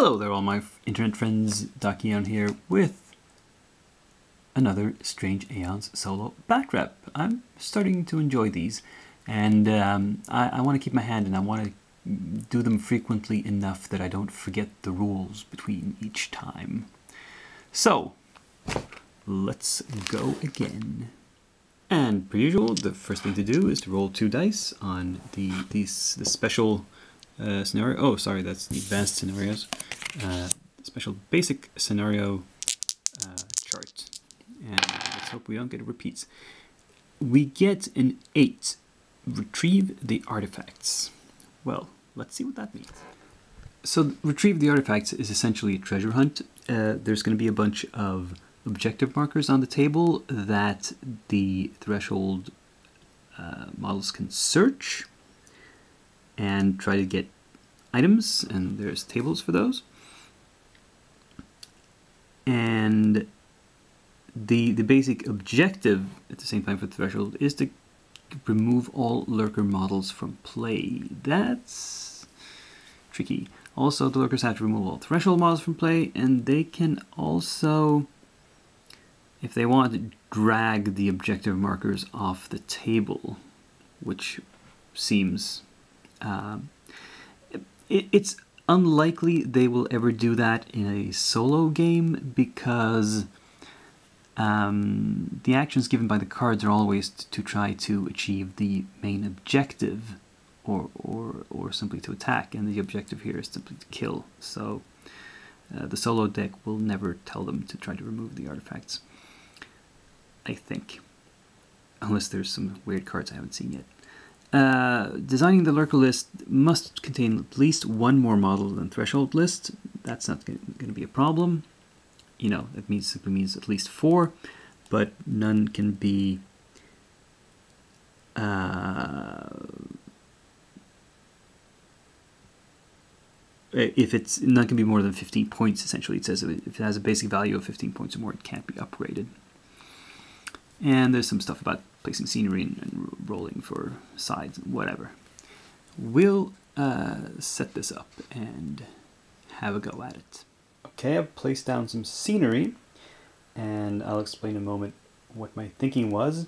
Hello there all my internet friends, Aeons here with another Strange Aeons solo Batrep. I'm starting to enjoy these, and I want to keep my hand and I want to do them frequently enough that I don't forget the rules between each time. So, let's go again. And per usual, the first thing to do is to roll 2 dice on the special scenario. Oh, sorry, that's the advanced scenarios. Special basic scenario chart. And let's hope we don't get repeats. We get an 8. Retrieve the artifacts. Well, let's see what that means. So retrieve the artifacts is essentially a treasure hunt. There's going to be a bunch of objective markers on the table that the threshold models can search and try to get items, and there's tables for those. And the basic objective at the same time for the threshold is to remove all lurker models from play. That's tricky. Also, the lurkers have to remove all threshold models from play, and they can also, if they want, drag the objective markers off the table, which seems it's unlikely they will ever do that in a solo game, because the actions given by the cards are always to try to achieve the main objective, or simply to attack, and the objective here is simply to kill. So the solo deck will never tell them to try to remove the artifacts, I think, unless there's some weird cards I haven't seen yet. Designing the lurker list must contain at least one more model than threshold list. That's not going to be a problem. You know, that simply means at least 4, but none can be none can be more than 15 points. Essentially, it says if it has a basic value of 15 points or more, it can't be upgraded. And there's some stuff about placing scenery and rolling for sides, whatever. We'll set this up and have a go at it. Okay, I've placed down some scenery, and I'll explain in a moment what my thinking was.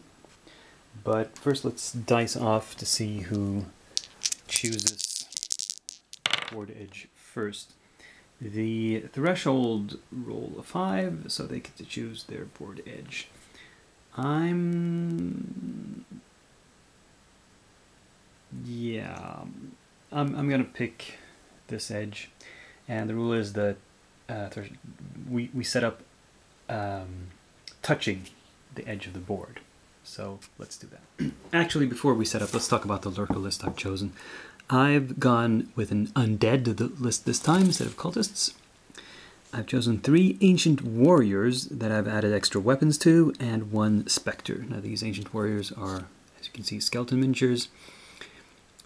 But first, let's dice off to see who chooses board edge first. The threshold roll a 5, so they get to choose their board edge. I'm gonna pick this edge, and the rule is that we set up touching the edge of the board. So let's do that. Actually, before we set up, let's talk about the lurker list I've chosen. I've gone with an undead list this time instead of cultists. I've chosen 3 ancient warriors that I've added extra weapons to, and 1 spectre. Now these ancient warriors are, as you can see, skeleton miniatures.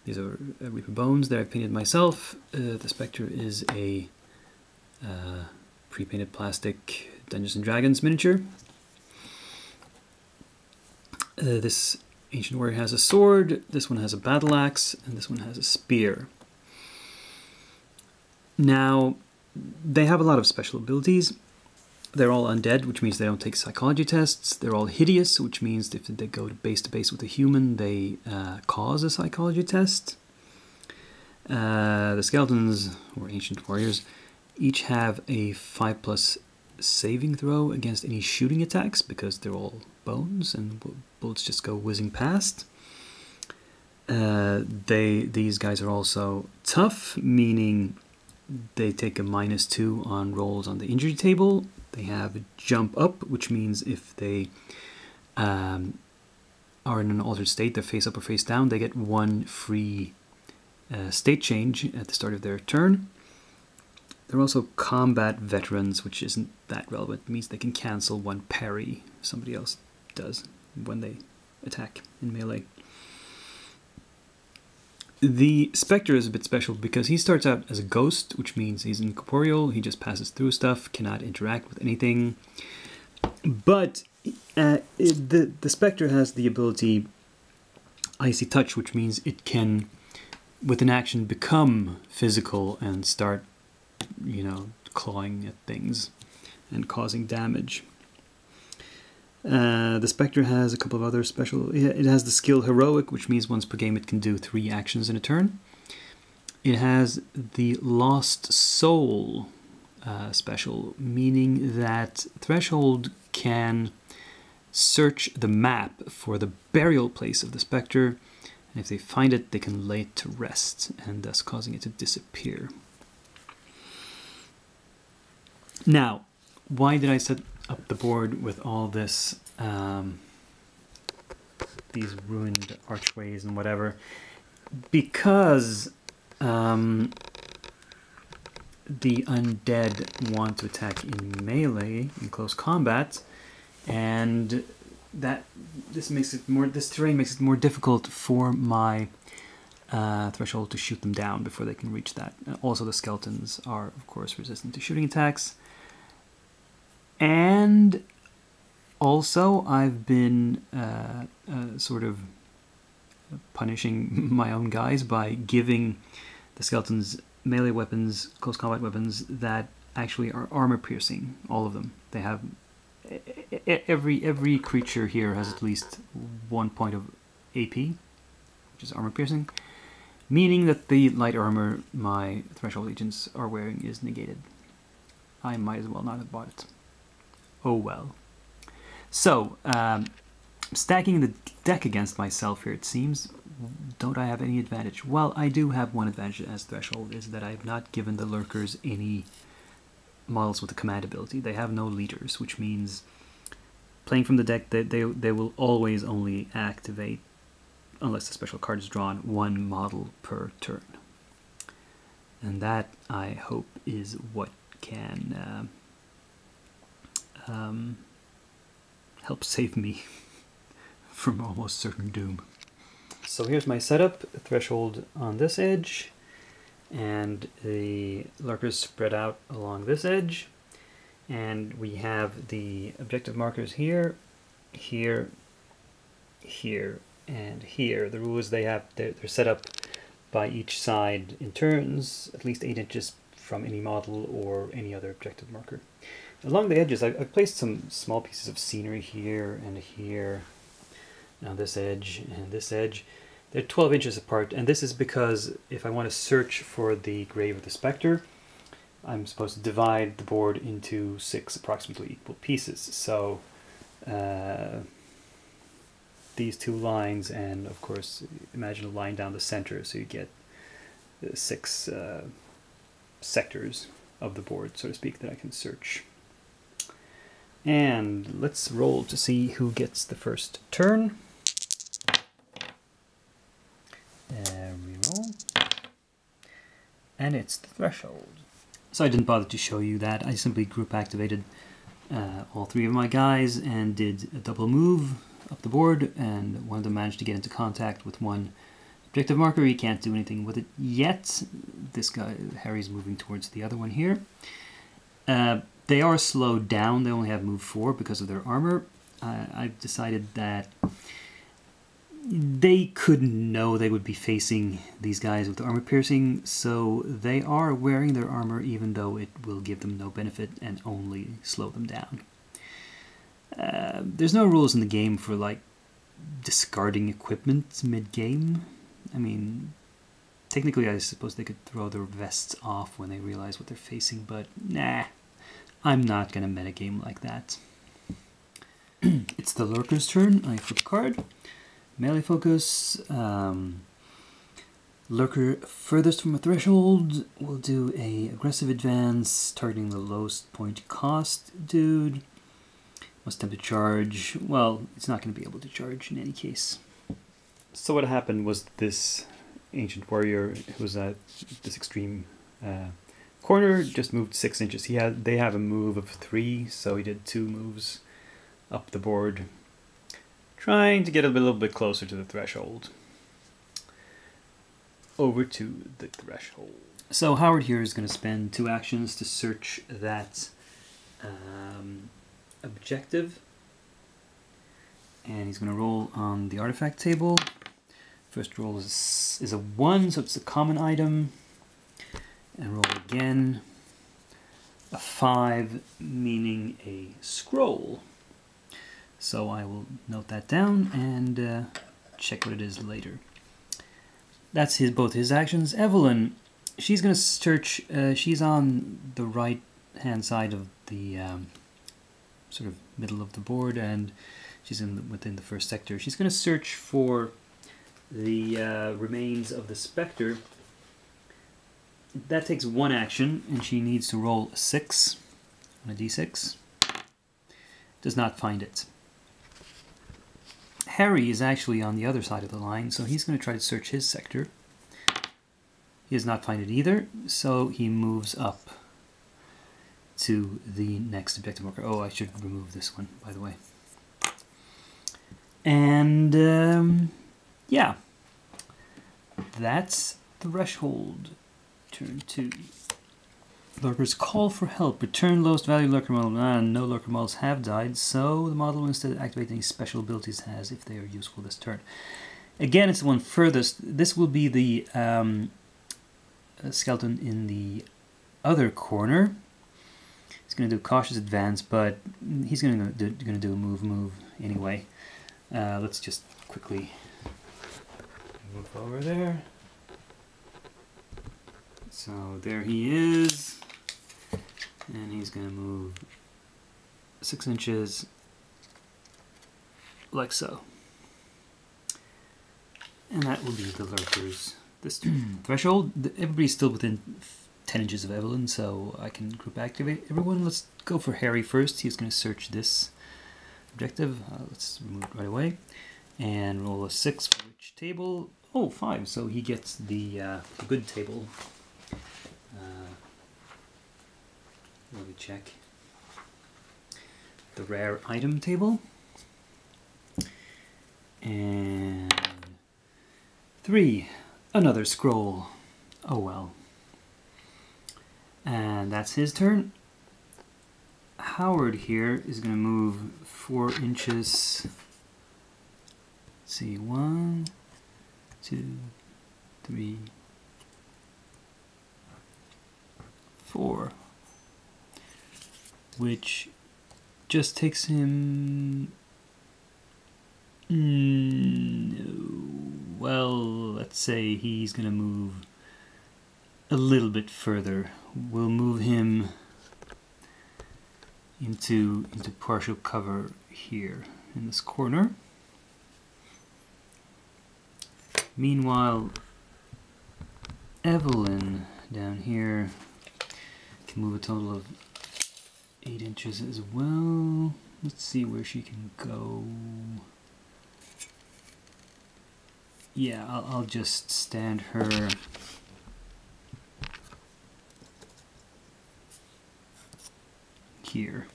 These are Reaper bones that I've painted myself. The spectre is a pre-painted plastic Dungeons and Dragons miniature. This ancient warrior has a sword, this one has a battle axe, and this one has a spear. Now, they have a lot of special abilities. They're all undead, which means they don't take psychology tests. They're all hideous, which means if they go base to base with a human, they cause a psychology test. The skeletons, or ancient warriors, each have a 5+ saving throw against any shooting attacks, because they're all bones and bullets just go whizzing past. These guys are also tough, meaning they take a -2 on rolls on the injury table. They have a jump up, which means if they are in an altered state, they're face up or face down, they get 1 free state change at the start of their turn. They're also combat veterans, which isn't that relevant. It means they can cancel 1 parry somebody else does when they attack in melee. The Spectre is a bit special because he starts out as a ghost, which means he's incorporeal, he just passes through stuff, cannot interact with anything. But the Spectre has the ability Icy Touch, which means it can, with an action, become physical and start you know, clawing at things and causing damage. The Spectre has a couple of other special... It has the skill Heroic, which means once per game it can do 3 actions in a turn. It has the Lost Soul special, meaning that Threshold can search the map for the burial place of the Spectre, and if they find it, they can lay it to rest, and thus causing it to disappear. Now, why did I set up the board with all this, these ruined archways and whatever? Because the undead want to attack in melee, in close combat, and this terrain makes it more difficult for my Threshold to shoot them down before they can reach that. Also, the skeletons are, of course, resistant to shooting attacks. And also, I've been sort of punishing my own guys by giving the skeletons melee weapons, close combat weapons, that actually are armor piercing, all of them. They have... Every creature here has at least 1 point of AP, which is armor piercing, meaning that the light armor my Threshold agents are wearing is negated. I might as well not have bought it. Oh well. So, stacking the deck against myself here, it seems. Don't I have any advantage? Well, I do have one advantage as Threshold, is that I have not given the Lurkers any models with a command ability. They have no leaders, which means playing from the deck, they will always only activate, unless a special card is drawn, 1 model per turn. And that, I hope, is what can help save me from almost certain doom. So here's my setup: Threshold on this edge, and the Lurkers spread out along this edge, and we have the objective markers here, here, here, and here. The rule is they're set up by each side in turns, at least 8 inches from any model or any other objective marker. Along the edges, I've placed some small pieces of scenery here and here, on this edge and this edge. They're 12 inches apart, and this is because if I want to search for the grave of the Spectre, I'm supposed to divide the board into 6 approximately equal pieces. So these 2 lines, and of course imagine a line down the center, so you get 6 sectors of the board, so to speak, that I can search. And let's roll to see who gets the first turn. Reroll. And it's the Threshold. So I didn't bother to show you that. I simply group activated all 3 of my guys and did a double move up the board, and one of them managed to get into contact with 1 objective marker. He can't do anything with it yet. This guy, Harry's moving towards the other one here. They are slowed down. They only have move 4 because of their armor. I've decided that they couldn't know they would be facing these guys with armor piercing, so they are wearing their armor even though it will give them no benefit and only slow them down. There's no rules in the game for like discarding equipment mid-game. I mean, technically I suppose they could throw their vests off when they realize what they're facing, but nah, I'm not gonna metagame like that. It's the Lurker's turn. I flip a card. Melee focus. Lurker furthest from a threshold will do a aggressive advance, targeting the lowest point cost dude. Must attempt to charge. Well, it's not going to be able to charge in any case. So what happened was this ancient warrior who was at this extreme corner just moved 6 inches. They have a move of 3, so he did 2 moves up the board, trying to get a little bit closer to the threshold. Over to the threshold. So Howard here is going to spend 2 actions to search that objective, and he's going to roll on the artifact table. First roll is a 1, so it's a common item, and roll again. a 5, meaning a scroll. So I will note that down and check what it is later. That's both his actions. Evelyn, she's going to search. She's on the right hand side of the sort of middle of the board, and she's within the first sector. She's going to search for the remains of the spectre. That takes 1 action, and she needs to roll a 6 on a d6. Does not find it. Harry is actually on the other side of the line, so he's going to try to search his sector. He does not find it either, so he moves up to the next objective marker. Oh, I should remove this one, by the way. And yeah, that's the threshold. Turn 2. Lurkers call for help. Return lowest value lurker model. No lurker models have died, so the model will instead activate any special abilities it has if they are useful this turn. Again, it's the one furthest. This will be the skeleton in the other corner. He's going to do cautious advance, but he's going to do a move anyway. Let's just quickly move over there. So there he is, and he's going to move 6 inches like so. And that will be the lurkers this turn. Threshold, everybody's still within 10 inches of Evelyn, so I can group activate everyone. Let's go for Harry first. He's going to search this objective. Let's remove it right away. And roll a 6 for which table? Oh, 5, so he gets the good table. Let me check. The rare item table. And 3, another scroll. Oh well. And that's his turn. Howard here is going to move 4 inches. Let's see, 1, 2, 3, 4. Which just takes him... well, let's say he's going to move a little bit further. We'll move him into partial cover here in this corner. Meanwhile, Evelyn down here can move a total of 8 inches as well. Let's see where she can go. Yeah, I'll just stand her here.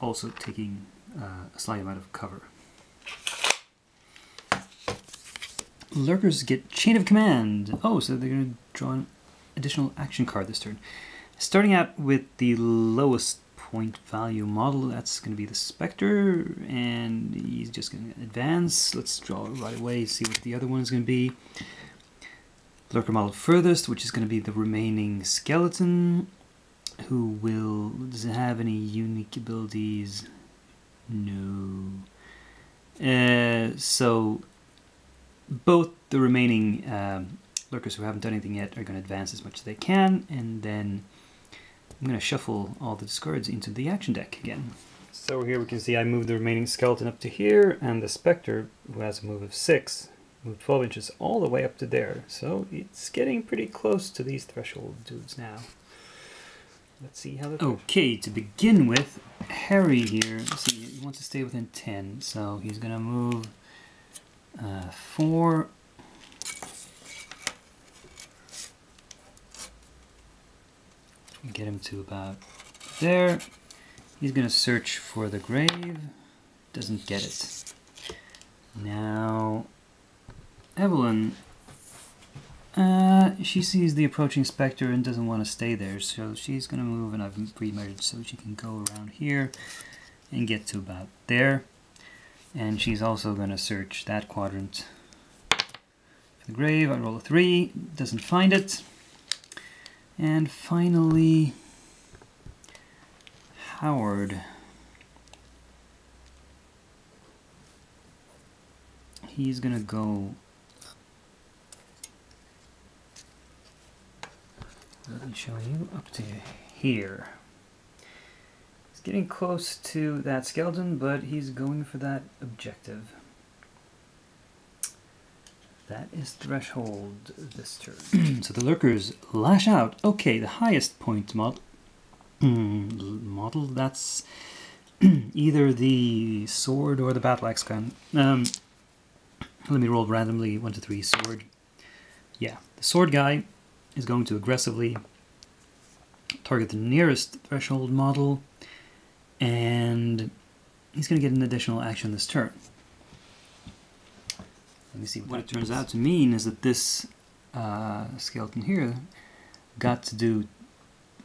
Also taking a slight amount of cover. Lurkers get Chain of Command. Oh, so they're going to draw an additional action card this turn. Starting out with the lowest point value model, that's going to be the Spectre, and he's just going to advance. Let's draw it right away, see what the other one is going to be. Lurker model furthest, which is going to be the remaining skeleton, who does it have any unique abilities? No. So both the remaining lurkers who haven't done anything yet are going to advance as much as they can, and then I'm going to shuffle all the discards into the action deck again. So here we can see I moved the remaining skeleton up to here, and the Spectre, who has a move of 6, moved 12 inches all the way up to there. So it's getting pretty close to these threshold dudes now. Let's see how that... Okay, to begin with, Harry here, let's see, he wants to stay within 10, so he's going to move 4... Get him to about there. He's going to search for the grave. Doesn't get it. Now, Evelyn, she sees the approaching Spectre and doesn't want to stay there, so she's going to move, and I've pre-measured so she can go around here and get to about there. And she's also going to search that quadrant for the grave. I roll a 3, doesn't find it. And finally, Howard. He's gonna go. Let me show you up to here. He's getting close to that skeleton, but he's going for that objective. That is threshold this turn. So the lurkers lash out. Okay, the highest point model. That's either the sword or the battle axe gun. Let me roll randomly. 1 to 3 sword. Yeah, the sword guy is going to aggressively target the nearest threshold model, and he's going to get an additional action this turn. Let me see what it turns out to mean is that this skeleton here got to do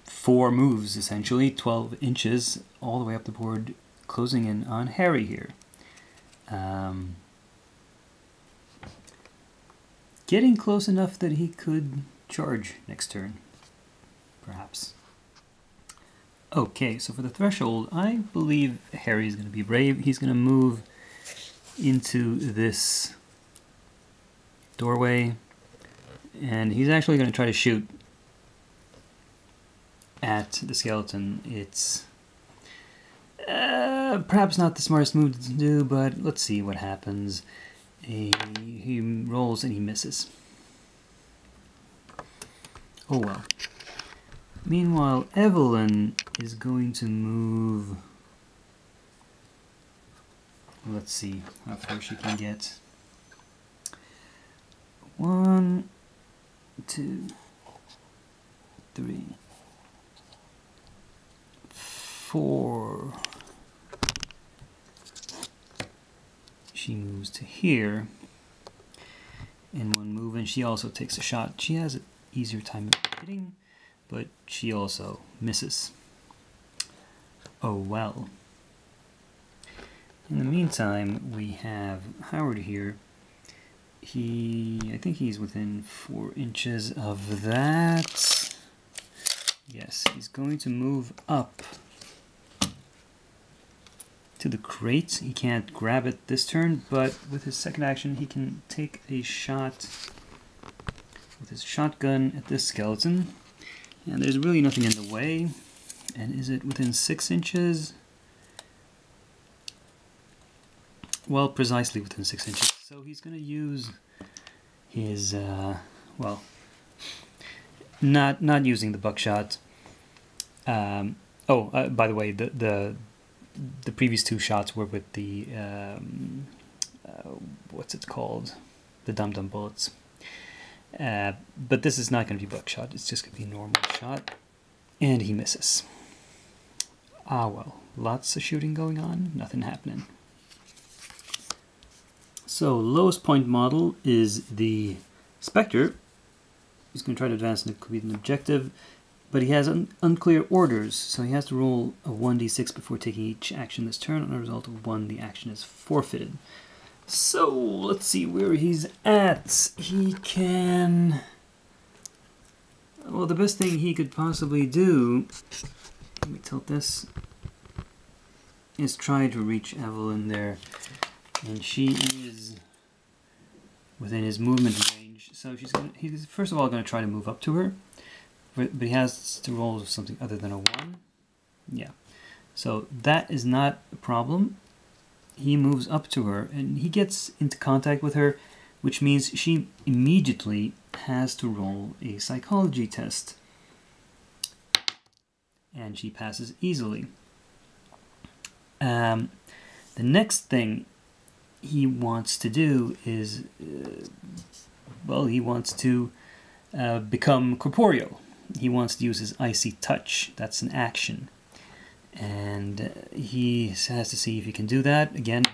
4 moves, essentially, 12 inches, all the way up the board, closing in on Harry here. Getting close enough that he could charge next turn, perhaps. Okay, so for the threshold, I believe Harry's going to be brave. He's going to move into this doorway, and he's actually going to try to shoot at the skeleton. It's perhaps not the smartest move to do, but let's see what happens. He rolls and he misses. Oh well. Meanwhile, Evelyn is going to move. Let's see how far she can get. 1, 2, 3, 4. She moves to here in 1 move, and she also takes a shot. She has an easier time hitting, but she also misses. Oh well. In the meantime, we have Howard here. I think he's within 4 inches of that. Yes, he's going to move up to the crate. He can't grab it this turn, but with his second action, he can take a shot with his shotgun at this skeleton. And there's really nothing in the way. And is it within 6 inches? Well, precisely within 6 inches. So he's going to use his, well, not using the buckshot. By the way, the previous 2 shots were with the, what's it called? The dum-dum bullets. But this is not going to be buckshot. It's just going to be a normal shot. And he misses. Ah, well. Lots of shooting going on. Nothing happening. So, lowest point model is the Spectre. He's going to try to advance and complete an objective, but he has unclear orders, so he has to roll a 1d6 before taking each action this turn. On a result of 1, the action is forfeited. So, let's see where he's at. He can... Well, the best thing he could possibly do... Let me tilt this. Is try to reach Evelyn there. And she is within his movement range, so he's first of all going to try to move up to her, but he has to roll something other than a 1. Yeah, so that is not a problem. He moves up to her, and he gets into contact with her, which means she immediately has to roll a psychology test. And she passes easily. The next thing he wants to do is, well, he wants to become corporeal. He wants to use his icy touch. That's an action. And he has to see if he can do that again,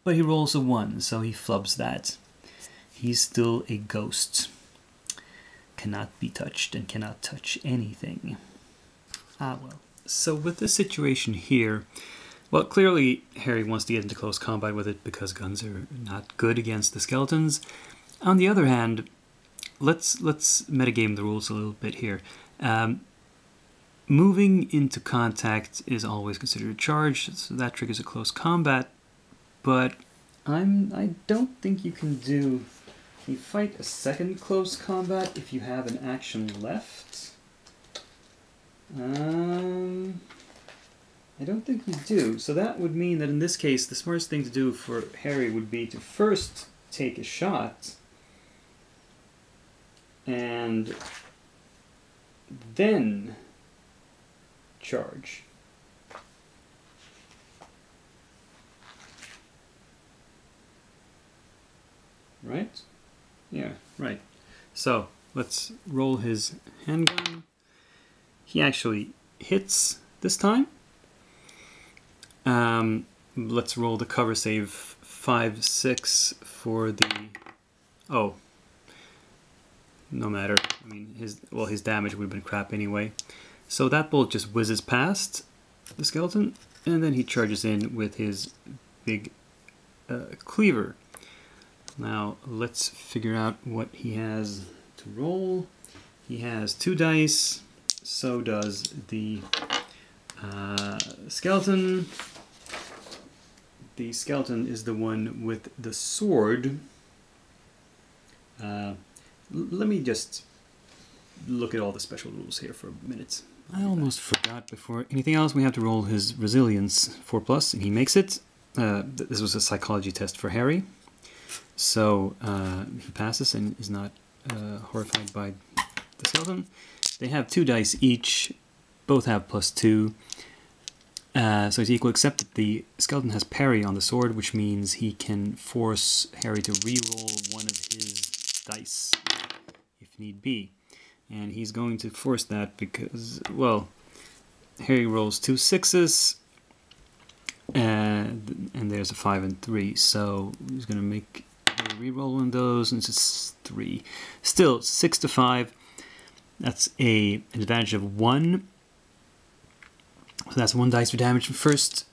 but he rolls a 1, so he flubs that. He's still a ghost. Cannot be touched and cannot touch anything. Ah, well. So with this situation here, well, clearly Harry wants to get into close combat with it because guns are not good against the skeletons. On the other hand, let's metagame the rules a little bit here. Moving into contact is always considered a charge, so that triggers a close combat. But I don't think you can fight a second close combat if you have an action left. I don't think we do. So that would mean that in this case, the smartest thing to do for Harry would be to first take a shot and then charge. Right? Yeah, right. So let's roll his handgun. He actually hits this time. Let's roll the cover save 5, 6 for the... Oh. No matter. I mean, his damage would have been crap anyway. So that bullet just whizzes past the skeleton, and then he charges in with his big cleaver. Now let's figure out what he has to roll. He has 2 dice, so does the skeleton. The skeleton is the one with the sword. Let me just look at all the special rules here for a minute. I almost forgot before anything else. We have to roll his resilience 4+, and he makes it. This was a psychology test for Harry. So he passes and is not horrified by the skeleton. They have 2 dice each. Both have +2. So it's equal, except that the skeleton has parry on the sword, which means he can force Harry to re-roll one of his dice if need be. And he's going to force that because, well, Harry rolls 2 6s, and there's a 5 and 3. So he's going to make a re-roll one of those, and it's just 3. Still, 6 to 5. That's an advantage of 1. So that's 1 dice for damage. First,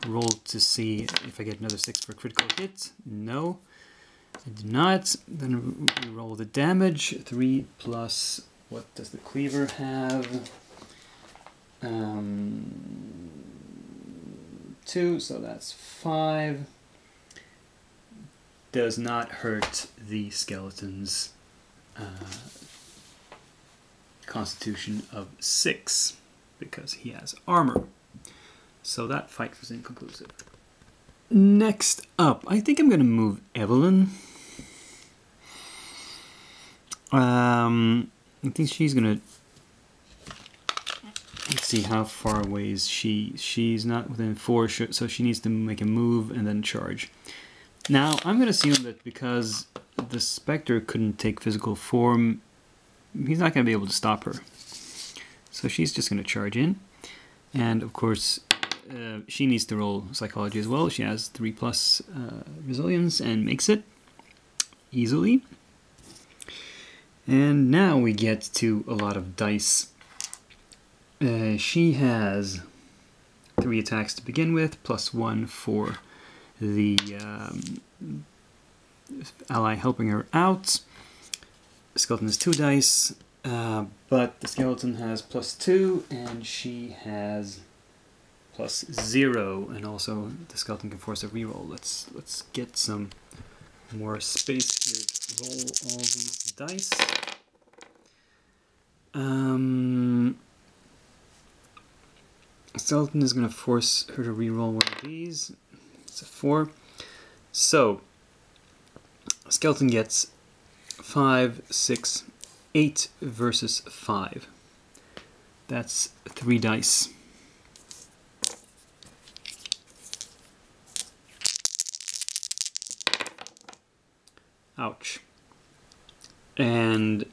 roll to see if I get another 6 for a critical hit. No, I do not. Then we roll the damage. 3 plus, what does the cleaver have? 2, so that's 5. Does not hurt the skeleton's constitution of 6 because he has armor. So that fight was inconclusive. Next up, I think I'm going to move Evelyn. I think she's going to... Let's see, how far away is she? She's not within 4, so she needs to make a move and then charge. Now, I'm going to assume that because the Spectre couldn't take physical form, he's not going to be able to stop her. So she's just going to charge in. And, of course, she needs to roll psychology as well. She has 3+ resilience and makes it easily. And now we get to a lot of dice. She has 3 attacks to begin with, +1 for the ally helping her out. The skeleton has 2 dice, but the skeleton has +2, and she has +0, and also the skeleton can force a reroll. Let's get some more space here to roll all these dice. Skeleton is going to force her to reroll one of these. It's a 4. So, skeleton gets 5, 6, 8 versus 5. That's 3 dice. Ouch. And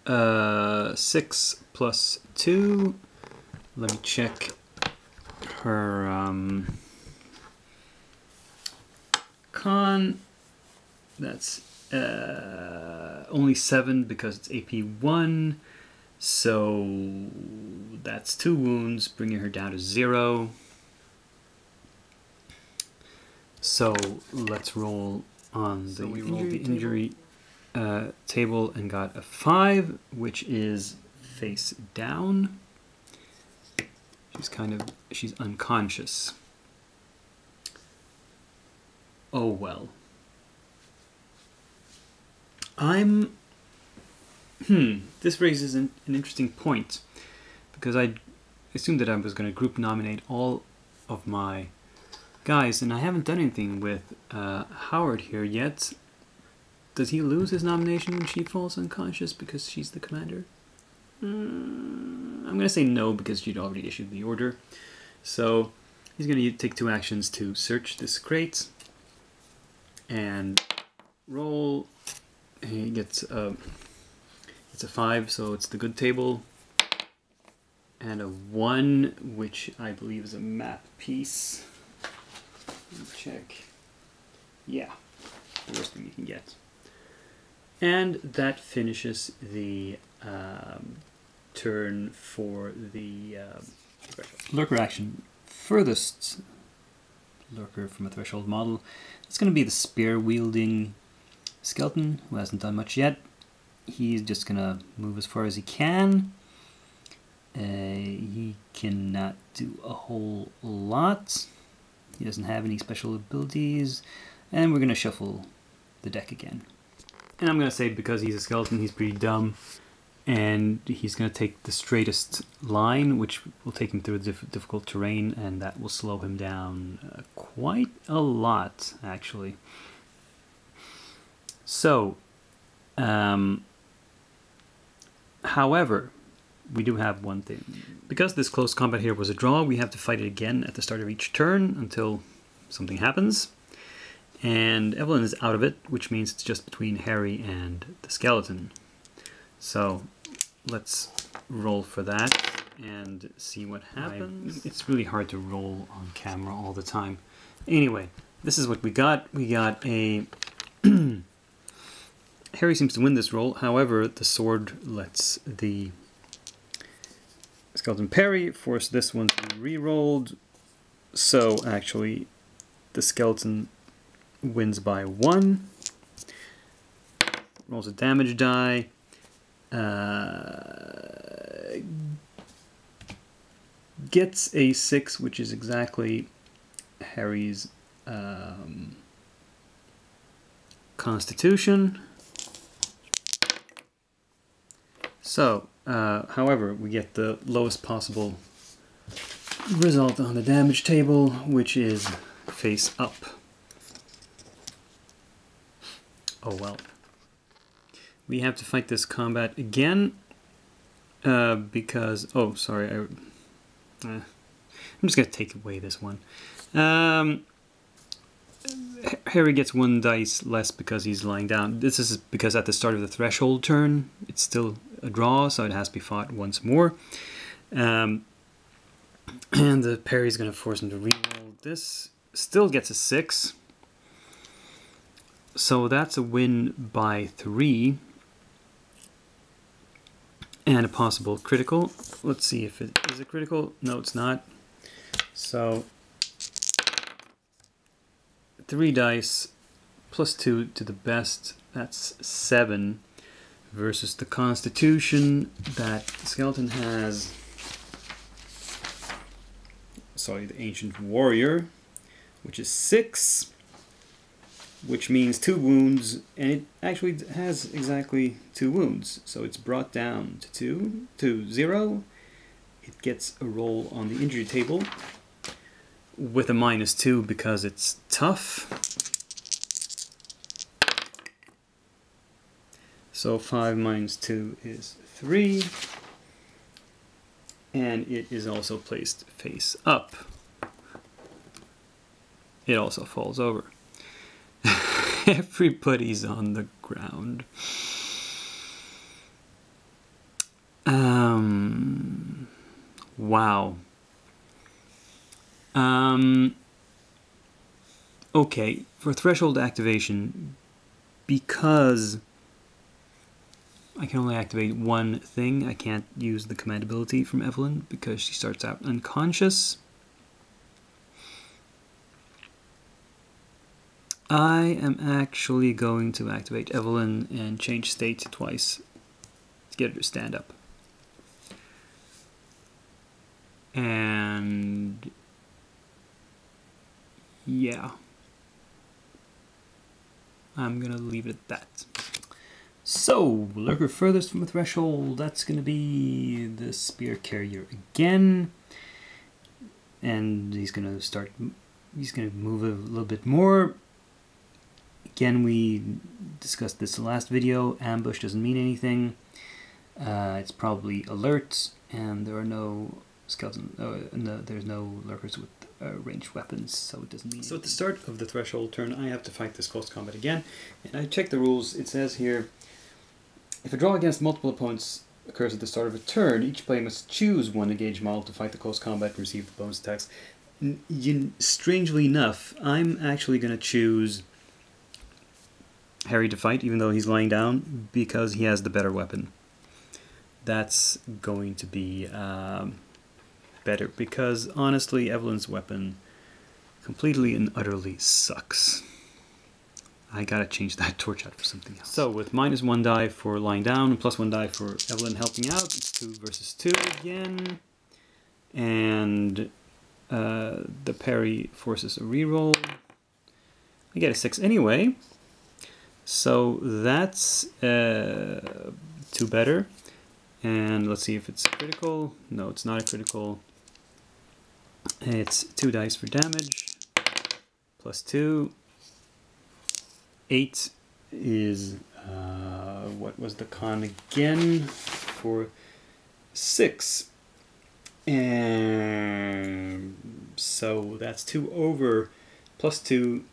6 plus 2. Let me check her con. That's only 7 because it's AP 1. So that's 2 wounds, bringing her down to 0. So let's roll on the injury table and got a 5, which is face down. She's unconscious. Oh well. This raises an interesting point, because I assumed that I was going to group nominate all of my guys, and I haven't done anything with Howard here yet. Does he lose his nomination when she falls unconscious because she's the commander? I'm going to say no, because she'd already issued the order. So he's going to take 2 actions to search this crate and roll. He gets a 5, so it's the good table, and a 1, which I believe is a map piece. Let me check. Yeah, the worst thing you can get. And that finishes the turn for the lurker action. Furthest lurker from a threshold model. It's going to be the spear-wielding skeleton, who hasn't done much yet. He's just going to move as far as he can. He cannot do a whole lot. He doesn't have any special abilities. And we're going to shuffle the deck again. And I'm going to say, because he's a skeleton, he's pretty dumb. And he's going to take the straightest line, which will take him through difficult terrain, and that will slow him down quite a lot, actually. So, however, we do have one thing. Because this close combat here was a draw, we have to fight it again at the start of each turn until something happens. And Evelyn is out of it, which means it's just between Harry and the skeleton. So let's roll for that and see what happens. It's really hard to roll on camera all the time. Anyway, this is what we got. We got a... Harry seems to win this roll. However, the sword lets the skeleton parry, force this one to be re-rolled. So actually, the skeleton wins by 1. Rolls a damage die. Gets a 6, which is exactly Harry's constitution. So, however, we get the lowest possible result on the damage table, which is face up. Oh well. We have to fight this combat again because... Oh, sorry. I'm just going to take away this one. Harry gets 1 dice less because he's lying down. This is because at the start of the threshold turn, it's still a draw, so it has to be fought once more. And the parry's going to force him to reroll. This still gets a 6. So that's a win by 3. And a possible critical. Let's see if it is a critical. No, it's not. So 3 dice plus 2 to the best. That's 7 versus the constitution that the skeleton has. Sorry, the ancient warrior, which is 6. Which means 2 wounds, and it actually has exactly 2 wounds. So it's brought down to 0. It gets a roll on the injury table with a -2 because it's tough. So 5 minus 2 is 3. And it is also placed face up. It also falls over. Everybody's on the ground. Wow. Okay, for threshold activation, because I can only activate 1 thing, I can't use the command ability from Evelyn because she starts out unconscious. I am actually going to activate Evelyn and change state twice to get her to stand up. And yeah, I'm gonna leave it at that. So, lurker furthest from the threshold, that's gonna be the spear carrier again. And he's gonna move a little bit more. Again, we discussed this in the last video. Ambush doesn't mean anything. It's probably alert, and there are no there's no lurkers with ranged weapons, so it doesn't mean. So at the start of the threshold turn, I have to fight this close combat again, and I checked the rules. It says here, if a draw against multiple opponents occurs at the start of a turn, each player must choose one engaged model to fight the close combat and receive the bonus attacks. Strangely enough, I'm actually going to choose Harry to fight, even though he's lying down, because he has the better weapon. That's going to be better, because honestly, Evelyn's weapon completely and utterly sucks. I gotta change that torch out for something else. So with -1 die for lying down and +1 die for Evelyn helping out, it's 2 versus 2 again. And the parry forces a reroll. I get a 6 anyway. So that's 2 better. And let's see if it's critical. No, it's not a critical. It's 2 dice for damage. +2. 8 is, what was the con again? For 6. And so that's 2 over, +2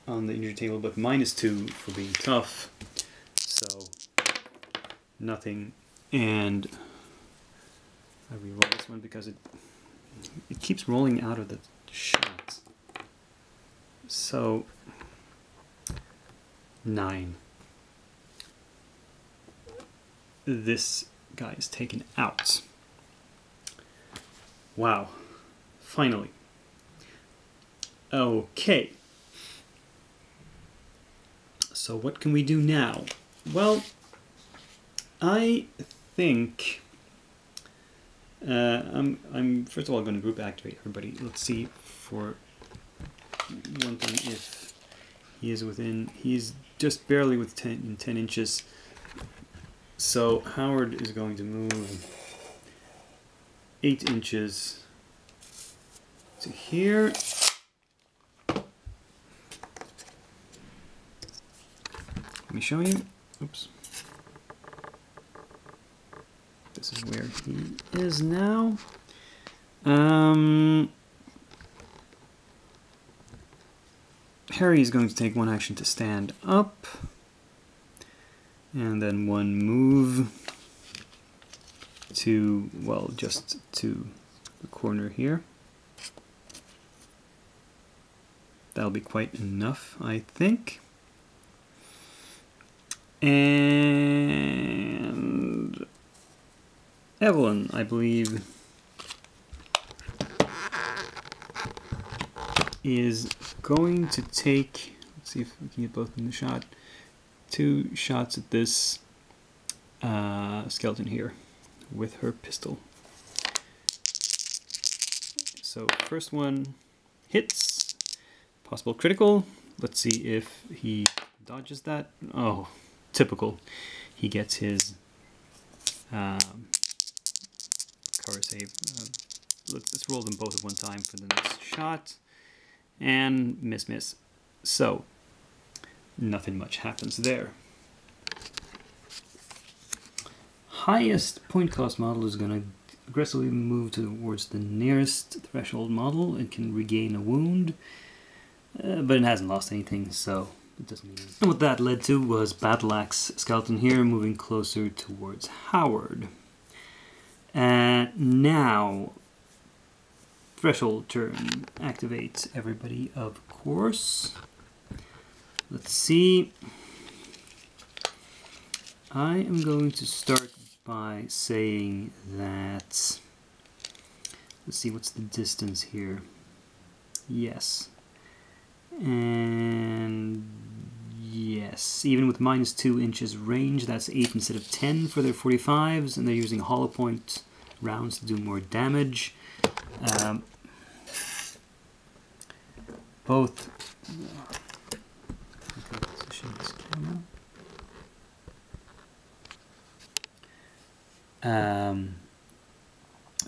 on the injury table, but -2 for being tough. So nothing. And I reroll this one because it keeps rolling out of the shots. So 9. This guy is taken out. Wow. Finally. Okay. So what can we do now? Well, I think I'm first of all going to group activate everybody. Let's see for one thing if he is within. He's just barely within 10 inches. So Howard is going to move 8 inches to here. Let me show you. Oops. This is where he is now. Harry is going to take 1 action to stand up. And then 1 move to, well, just to the corner here. That'll be quite enough, I think. And Evelyn, I believe, is going to take, let's see if we can get both in the shot, 2 shots at this skeleton here with her pistol. So first one hits, possible critical. Let's see if he dodges that. Oh, typical. He gets his cover save. Let's roll them both at one time for the next shot. And miss. So nothing much happens there. Highest point cost model is going to aggressively move towards the nearest threshold model. It can regain a wound, but it hasn't lost anything, so it doesn't mean anything. And what that led to was Battle Axe skeleton here moving closer towards Howard. Now, threshold turn. Activate everybody, of course. Let's see. I am going to start by saying that, let's see, what's the distance here? Yes. And yes, even with -2 inches range, that's 8 instead of 10 for their 45s, and they're using hollow point rounds to do more damage. Both. Okay, position this camera.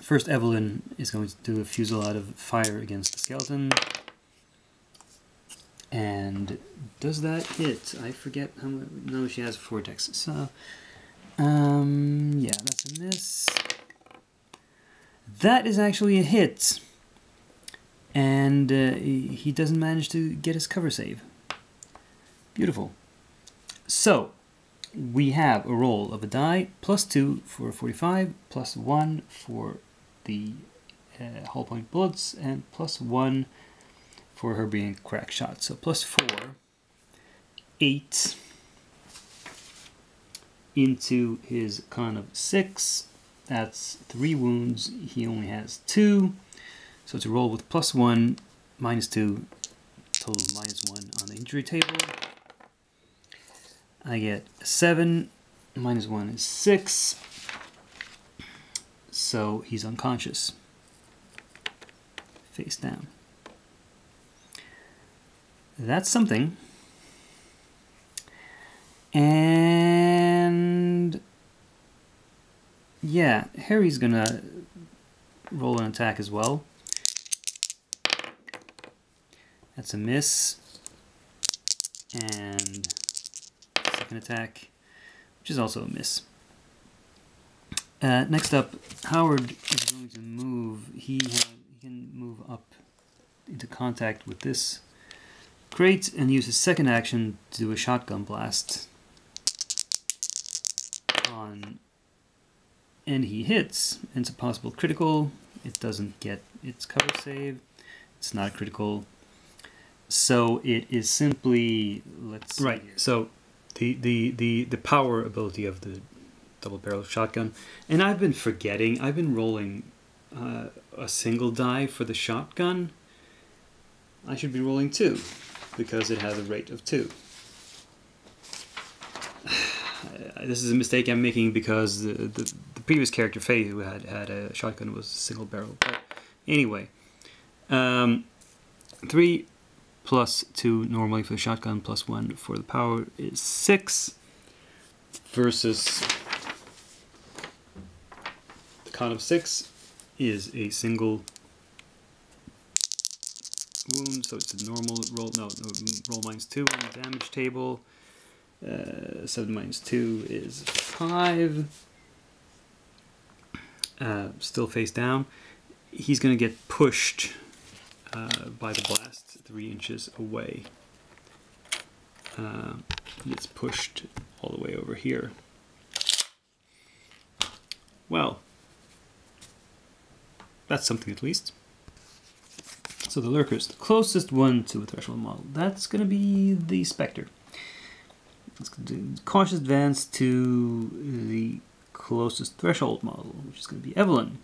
First, Evelyn is going to do a fusillade of fire against the skeleton. And does that hit? I forget how much. No, she has a vortex. So, yeah, that's a miss. That is actually a hit. And he doesn't manage to get his cover save. Beautiful. So, we have a roll of a die, +2 for 45, +1 for the hull point bullets, and +1 for her being a crack shot. So +4, 8 into his con of 6. That's 3 wounds. He only has 2. So it's a roll with +1, -2, total -1 on the injury table. I get 7, -1 is 6. So he's unconscious, face down. That's something. And yeah, Harry's gonna roll an attack as well. That's a miss. And second attack, which is also a miss. Next up, Howard is going to move. He can move up into contact with this crate and use his second action to do a shotgun blast on, and he hits. And it's a possible critical. It doesn't get its cover save. It's not a critical. So it is simply, let's see here. So the power ability of the double barrel shotgun, and I've been forgetting. I've been rolling a single die for the shotgun. I should be rolling 2. Because it has a rate of 2. This is a mistake I'm making because the previous character, Faye, who had a shotgun, was single barrel. But anyway, 3 plus 2 normally for the shotgun, +1 for the power is 6 versus the con of 6 is a single wound, so it's a normal roll. No, roll -2 on the damage table. 7 - 2 is 5. Still face down. He's going to get pushed by the blast 3 inches away. He gets pushed all the way over here. Well, that's something at least. So the lurkers, the closest one to a threshold model, that's going to be the Spectre. Let's do cautious advance to the closest threshold model, which is going to be Evelyn.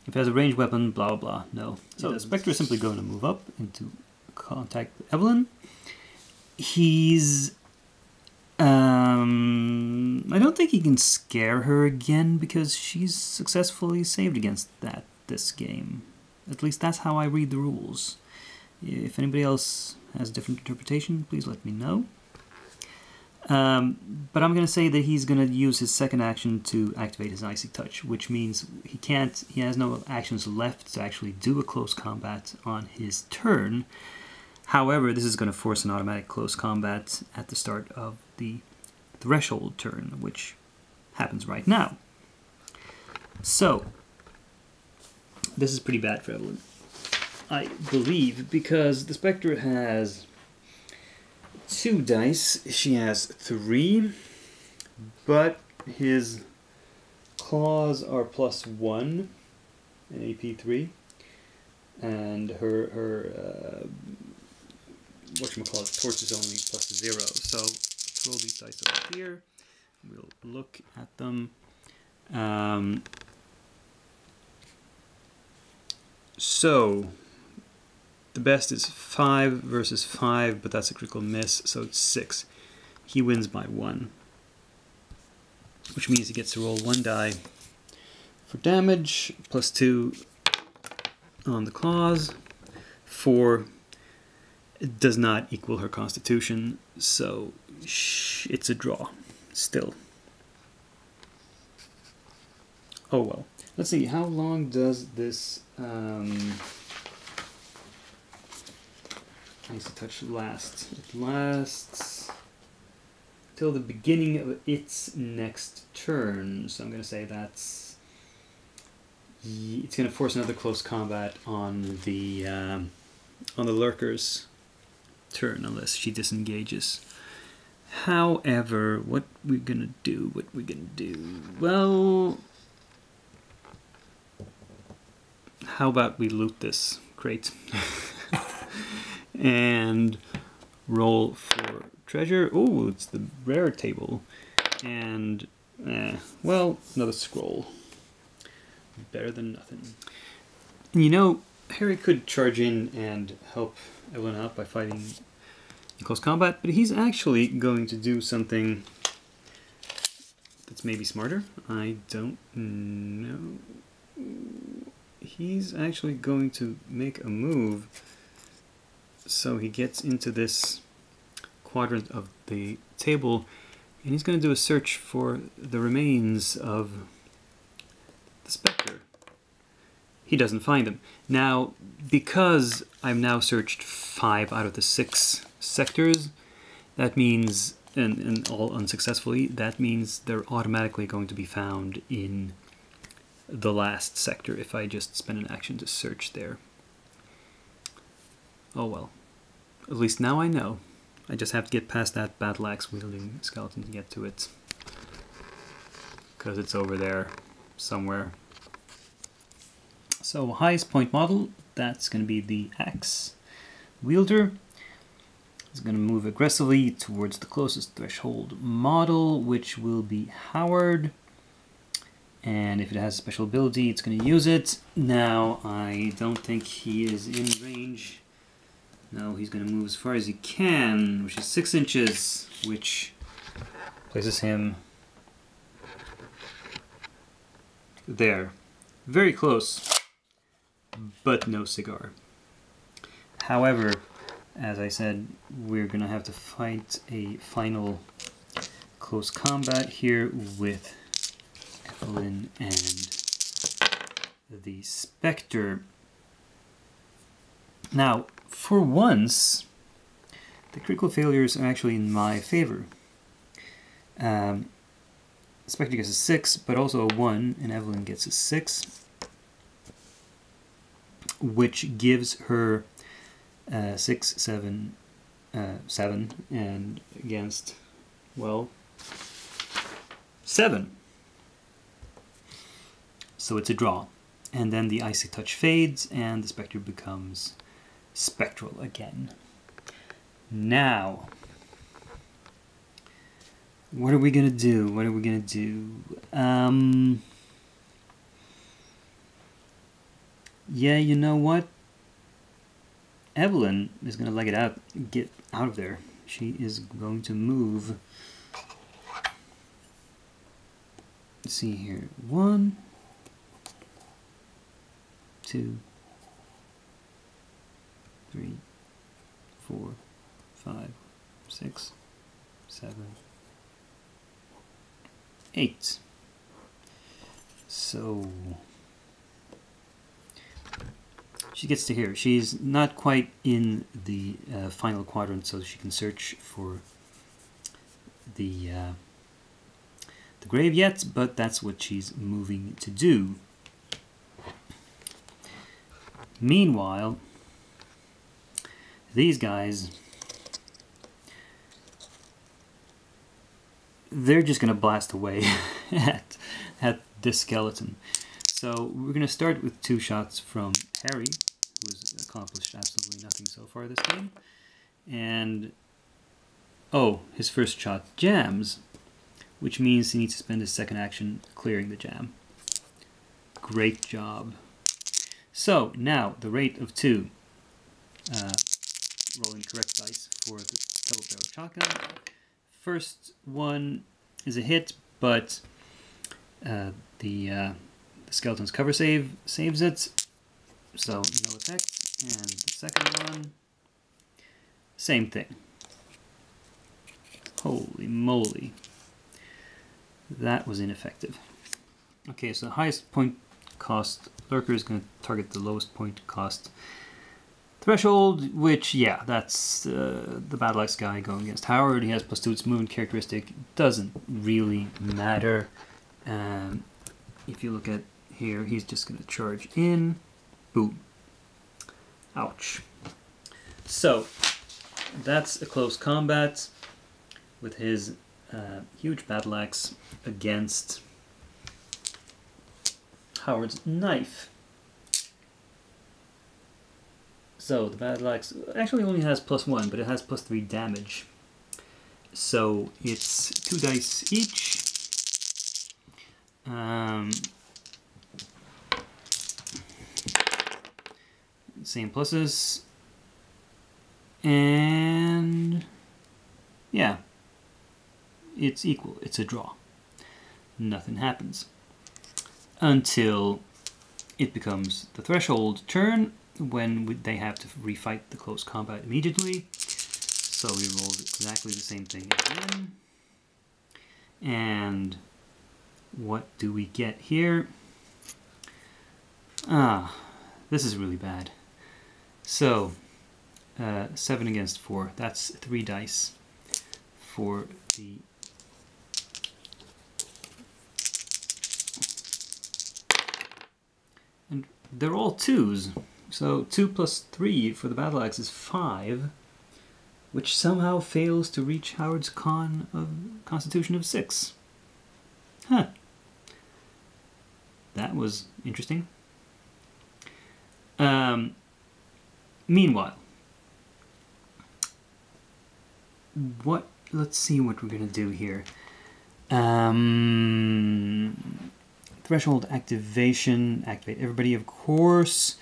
If it has a ranged weapon, blah blah blah. No. So the Spectre is simply going to move up into contact with Evelyn. He's I don't think he can scare her again because she's successfully saved against this game. At least that's how I read the rules. If anybody else has a different interpretation, please let me know. But I'm going to say that he's going to use his second action to activate his Icy Touch, which means he has no actions left to actually do a close combat on his turn. However, this is going to force an automatic close combat at the start of the threshold turn, which happens right now. So, this is pretty bad for Evelyn, I believe, because the Spectre has 2 dice. She has 3, but his claws are +1 and AP 3, and her whatchamacallit, torch is only +0. So let's roll these dice over here. We'll look at them. So The best is 5 versus 5, but that's a critical miss, so it's 6. He wins by 1, which means he gets to roll 1 die for damage, plus 2 on the claws. 4 does not equal her constitution, so it's a draw still. Oh well. Let's see, how long does this Icy Touch last? It lasts till the beginning of its next turn, so I'm going to say it's going to force another close combat on the lurker's turn, unless she disengages. However, what we're gonna do? Well, how about we loot this crate and roll for treasure? Oh, it's the rare table, and well, another scroll. Better than nothing. You know, Harry could charge in and help Evelyn out by fighting in close combat, but he's actually going to do something that's maybe smarter. I don't know. He's actually going to make a move so he gets into this quadrant of the table, and he's going to do a search for the remains of the Spectre. He doesn't find them. Now, because I've now searched 5 out of the 6 sectors, that means, and all unsuccessfully, that means they're automatically going to be found in the last sector if I just spend an action to search there. Oh well. At least now I know. I just have to get past that battle axe wielding skeleton to get to it. Because it's over there somewhere. So highest point model, that's going to be the axe wielder. He's going to move aggressively towards the closest threshold model, which will be Howard. And if it has a special ability, it's going to use it. Now, I don't think he is in range. No, he's going to move as far as he can, which is 6 inches, which places him there. Very close, but no cigar. However, as I said, we're going to have to fight a final close combat here with Evelyn and the Spectre. Now, for once, the critical failures are actually in my favor. Spectre gets a 6, but also a 1, and Evelyn gets a 6, which gives her 6, 7, 7, and against, well, 7. So it's a draw. And then the Icy Touch fades, and the Spectre becomes spectral again. Now, what are we gonna do? Yeah, you know what? Evelyn is gonna leg it out, get out of there. She is going to move. Let's see here. 1, 2, 3, 4, 5, 6, 7, 8. So she gets to here. She's not quite in the final quadrant, so she can search for the grave yet, but that's what she's moving to do. Meanwhile, these guys, they're just going to blast away at this skeleton. So we're going to start with 2 shots from Harry, who has accomplished absolutely nothing so far this game. And, oh, his first shot jams, which means he needs to spend his second action clearing the jam. Great job. So now the rate of 2. rolling correct dice for the double-barreled shotgun. First one is a hit, but the skeleton's cover save saves it, so no effect. And the second one, same thing. Holy moly. That was ineffective. Okay, so the highest point cost lurker is going to target the lowest point cost threshold, which, yeah, that's the Battle Axe guy going against Howard. He has +2 to its movement characteristic. Doesn't really matter. If you look at here, he's just going to charge in. Boom. Ouch. So, that's a close combat with his huge Battle Axe against Howard's knife. So the Battle Axe actually only has +1, but it has +3 damage. So it's 2 dice each. Same pluses. And yeah, it's equal. It's a draw. Nothing happens until it becomes the threshold turn, when they have to refight the close combat immediately. So we rolled exactly the same thing again. And what do we get here? This is really bad. So 7 against 4, that's 3 dice for the and they're all 2s. So 2 + 3 for the Battle Axe is 5, which somehow fails to reach Howard's Constitution of 6. Huh. That was interesting. Meanwhile, let's see what we're gonna do here. Threshold activation, activate everybody, of course.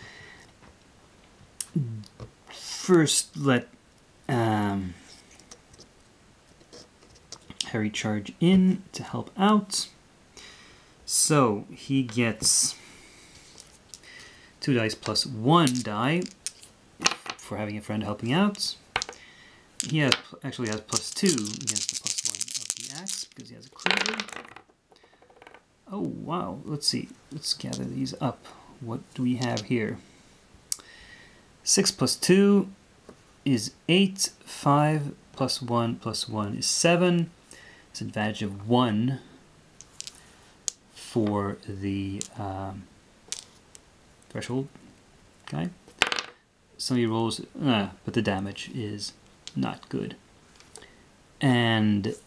First, let Harry charge in to help out. So he gets 2 dice plus 1 die for having a friend helping out. He actually has +2 against the +1 of the axe because he has a cleaver. Oh wow, let's see. Let's gather these up. What do we have here? 6 + 2 is 8. 5 + 1 + 1 is 7. It's an advantage of 1 for the threshold guy. So he rolls, but the damage is not good. And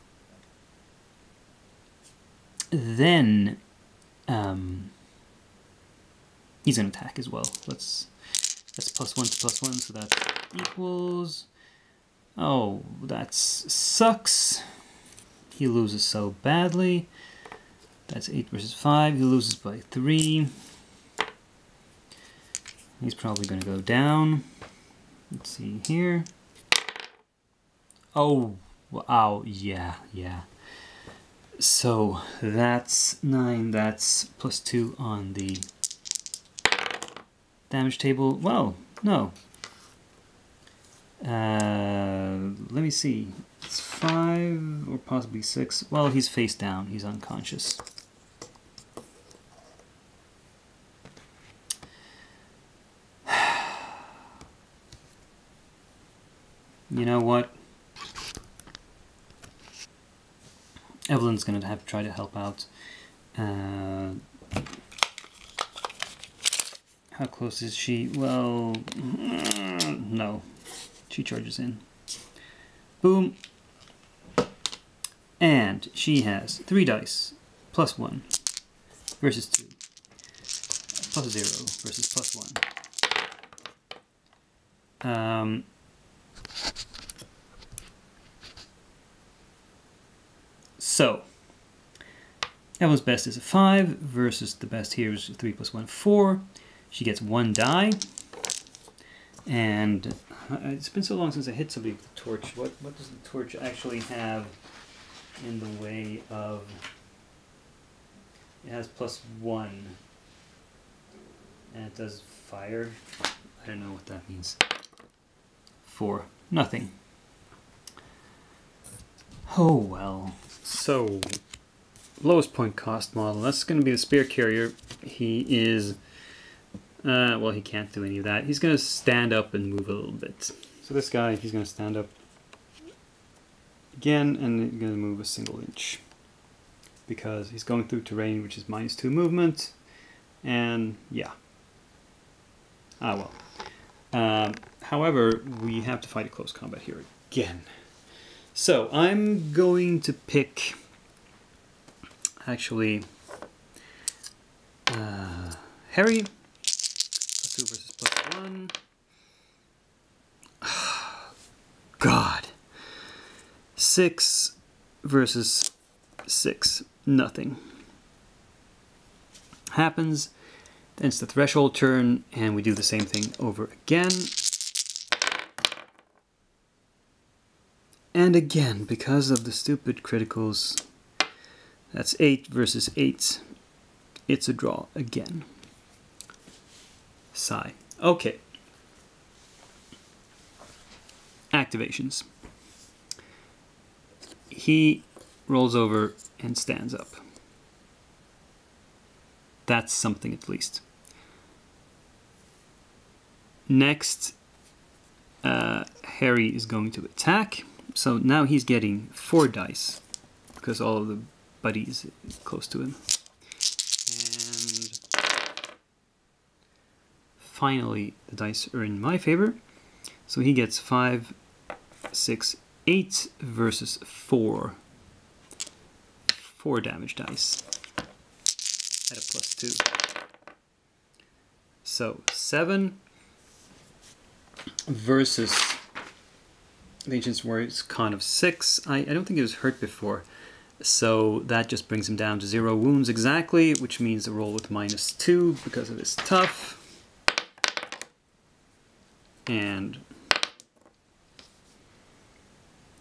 then he's going to attack as well. That's +1 to +1, so that equals. Oh, that sucks. He loses so badly. That's 8 versus 5. He loses by 3. He's probably going to go down. Let's see here. Oh, wow, yeah. So that's 9. That's +2 on the damage table. Well, no. Let me see. It's 5 or possibly 6. Well, he's face down. He's unconscious. You know what? Evelyn's going to have to try to help out. How close is she? Well, no. She charges in. Boom. And she has 3 dice. +1 versus 2. +0 versus +1. So, Evelyn's best is a 5 versus the best here is 3 + 1, 4. She gets 1 die. And It's been so long since I hit somebody with the torch. What does the torch actually have in the way of... It has +1. And it does fire. I don't know what that means. 4. Nothing. Oh well. So, lowest point cost model. That's going to be the spear carrier. He is... well, he can't do any of that. He's going to stand up and move a little bit. So this guy, he's going to stand up again, and he's going to move a single inch. Because he's going through terrain which is -2 movement. And, yeah. Ah, well. However, we have to fight a close combat here again. So, I'm going to pick... Actually... Harry... +2 versus +1. God. 6 versus 6. Nothing. Happens. Then it's the threshold turn, and we do the same thing over again. And again, because of the stupid criticals, that's 8 versus 8. It's a draw again. Sigh. Okay. Activations. He rolls over and stands up. That's something at least. Next, Harry is going to attack. So now he's getting 4 dice because all of the buddies are close to him. Finally, the dice are in my favor. So he gets 5, 6, 8 versus 4. 4 damage dice at a +2. So 7 versus the Ancient's Warrior's Con of 6. I don't think he was hurt before. So that just brings him down to 0 wounds exactly, which means a roll with -2 because of his tough. And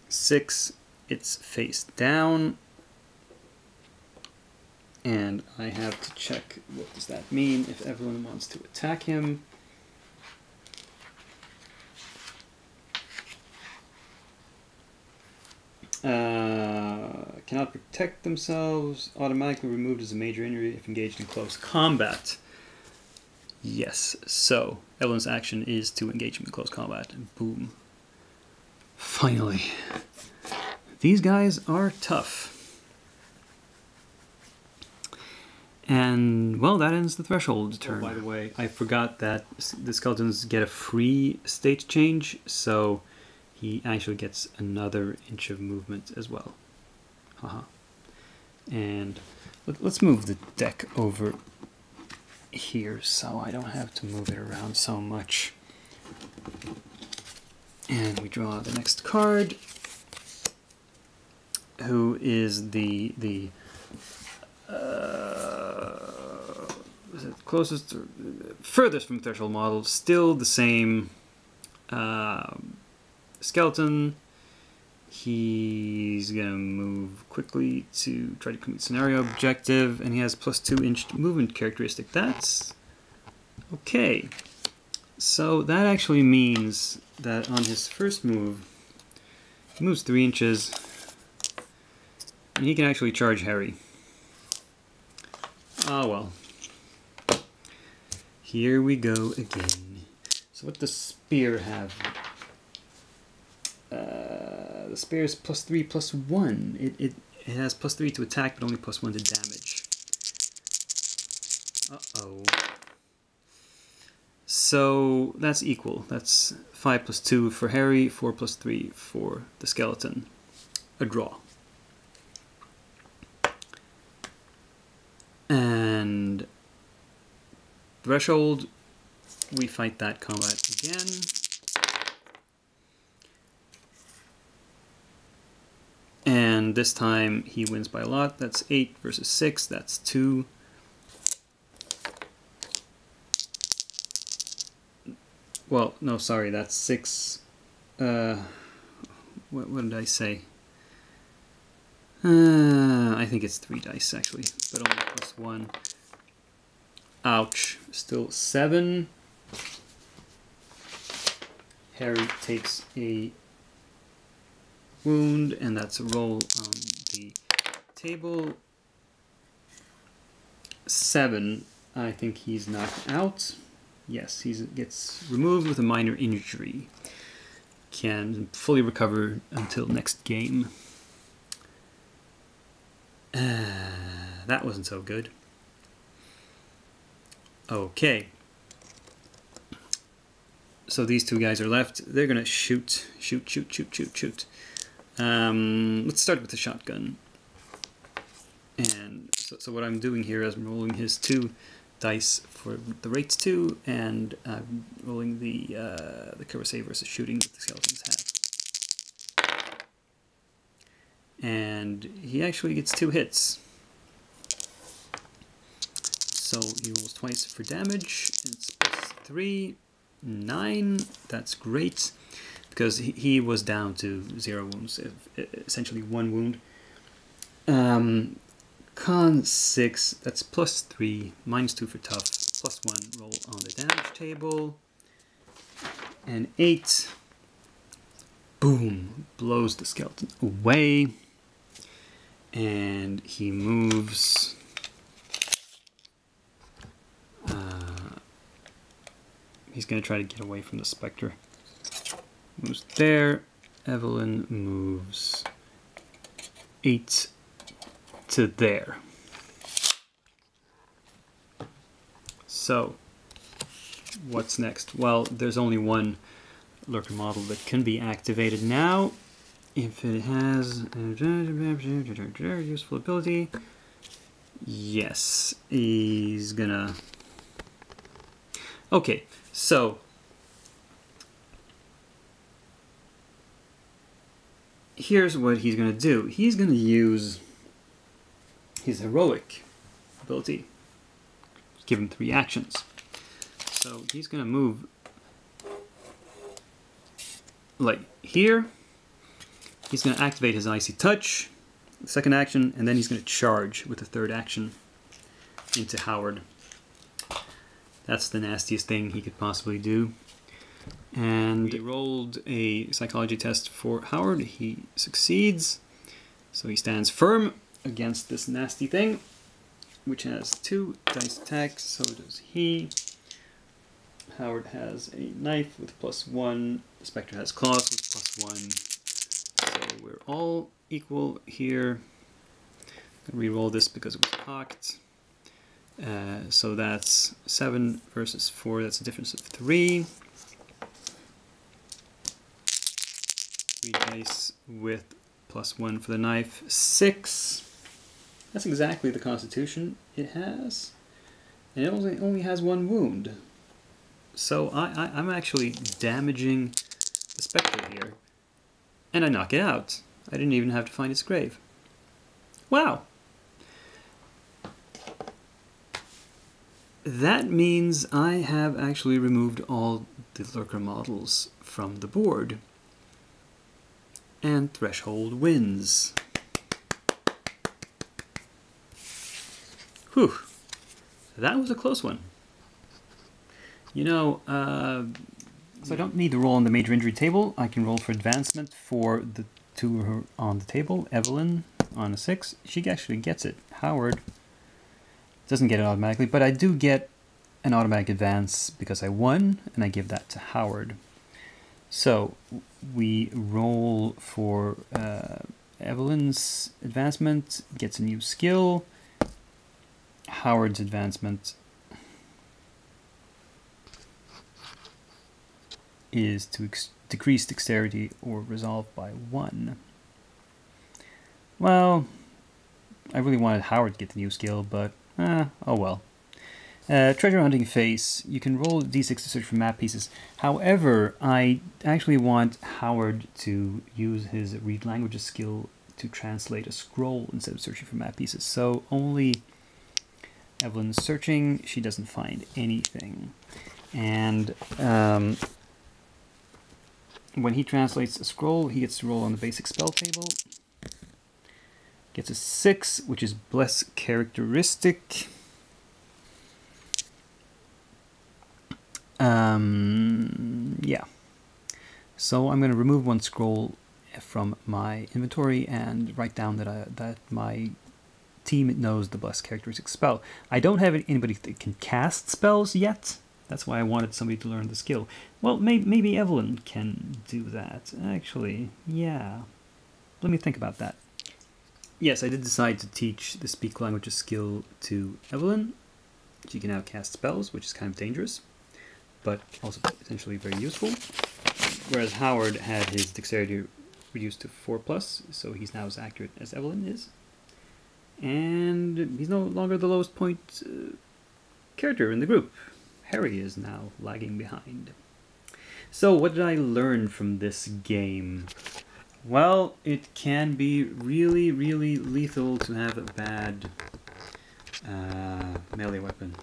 6, it's face down. And I have to check what does that mean if everyone wants to attack him. Cannot protect themselves, automatically removed as a major injury if engaged in close combat. Yes, so Evelyn's action is to engage him in close combat, and boom. Finally. These guys are tough. And, well, that ends the threshold turn. Oh, by the way, I forgot that the skeletons get a free state change, so he actually gets another inch of movement as well. Haha. And let's move the deck over here so I don't have to move it around so much. And we draw the next card, who is the is it closest or furthest from threshold model, still the same skeleton. He's gonna move quickly to try to complete scenario objective, and he has +2 inch movement characteristic. That's okay. So that actually means that on his first move, he moves 3 inches, and he can actually charge Harry. Ah, well. Here we go again. So what does Spear have? The Spear is +3, +1. It has +3 to attack, but only +1 to damage. Uh-oh. So that's equal. That's 5 +2 for Harry, 4 +3 for the skeleton. A draw. And threshold, we fight that combat again. And this time he wins by a lot. That's 8 versus 6. That's 2. Well, no, sorry, that's 6. What did I say? I think it's 3 dice actually, but only +1. Ouch. Still 7. Harry takes a wound, and that's a roll on the table. 7. I think he's knocked out. Yes, he gets removed with a minor injury. Can fully recover until next game. That wasn't so good. Okay. So these 2 guys are left. They're gonna shoot. Let's start with the shotgun. And so what I'm doing here is I'm rolling his 2 dice for the rates 2, and rolling the cover save versus shooting that the skeletons have. And he actually gets 2 hits. So he rolls twice for damage. It's +3, 9. That's great, because he was down to 0 wounds, essentially 1 wound. Con 6, that's +3, -2 for tough, +1 roll on the damage table. And 8, boom, blows the skeleton away. And he moves. He's going to try to get away from the specter. Moves there. Evelyn moves 8 to there. So, what's next? Well, there's only one lurker model that can be activated now. If it has useful ability, yes, he's gonna. Okay, so here's what he's gonna do. He's gonna use his heroic ability. Give him 3 actions. So he's gonna move like here. He's going to activate his Icy Touch, the 2nd action, and then he's going to charge with the 3rd action into Howard. That's the nastiest thing he could possibly do. And he rolled a psychology test for Howard. He succeeds. So he stands firm against this nasty thing, which has 2 dice attacks. So does he. Howard has a knife with +1. The Spectre has claws with +1. So we're all equal here. I'm gonna re-roll this because it was cocked. So that's 7 versus 4. That's a difference of 3. 3 dice with +1 for the knife. 6. That's exactly the constitution it has. And it only has 1 wound. So I'm actually damaging the Spectre here. And I knock it out. I didn't even have to find its grave. Wow! That means I have actually removed all the lurker models from the board. And Threshold wins. Whew. That was a close one. You know, so I don't need to roll on the major injury table. I can roll for advancement for the 2 on the table. Evelyn on a 6. She actually gets it. Howard doesn't get it automatically, but I do get an automatic advance because I won, and I give that to Howard. So we roll for Evelyn's advancement, gets a new skill. Howard's advancement is to decrease dexterity or resolve by 1. Well, I really wanted Howard to get the new skill, but oh well. Treasure hunting phase. You can roll d6 to search for map pieces. However, I actually want Howard to use his read languages skill to translate a scroll instead of searching for map pieces. So only Evelyn's searching. She doesn't find anything. And when he translates a scroll, he gets to roll on the basic spell table. Gets a 6, which is Bless characteristic. Yeah. So I'm going to remove one scroll from my inventory and write down that my team knows the Bless characteristic spell. I don't have anybody that can cast spells yet. That's why I wanted somebody to learn the skill. Well, maybe Evelyn can do that. Actually, yeah. Let me think about that. Yes, I did decide to teach the Speak Languages skill to Evelyn. She can now cast spells, which is kind of dangerous, but also potentially very useful. Whereas Howard had his dexterity reduced to 4+, so he's now as accurate as Evelyn is. And he's no longer the lowest point character in the group. Harry is now lagging behind. So what did I learn from this game? Well, it can be really, really lethal to have a bad melee weapon.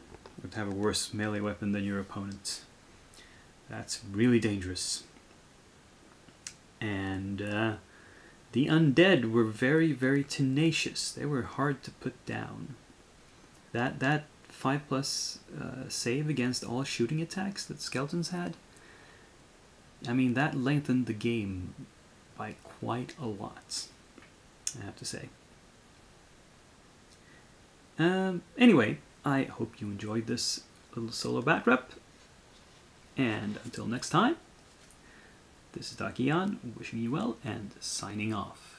Or to have a worse melee weapon than your opponent. That's really dangerous. And the undead were very, very tenacious. They were hard to put down. That 5+ save against all shooting attacks that skeletons had, I mean, that lengthened the game by quite a lot, I have to say. Anyway, I hope you enjoyed this little solo Batrep, and until next time, this is Aeons wishing you well and signing off.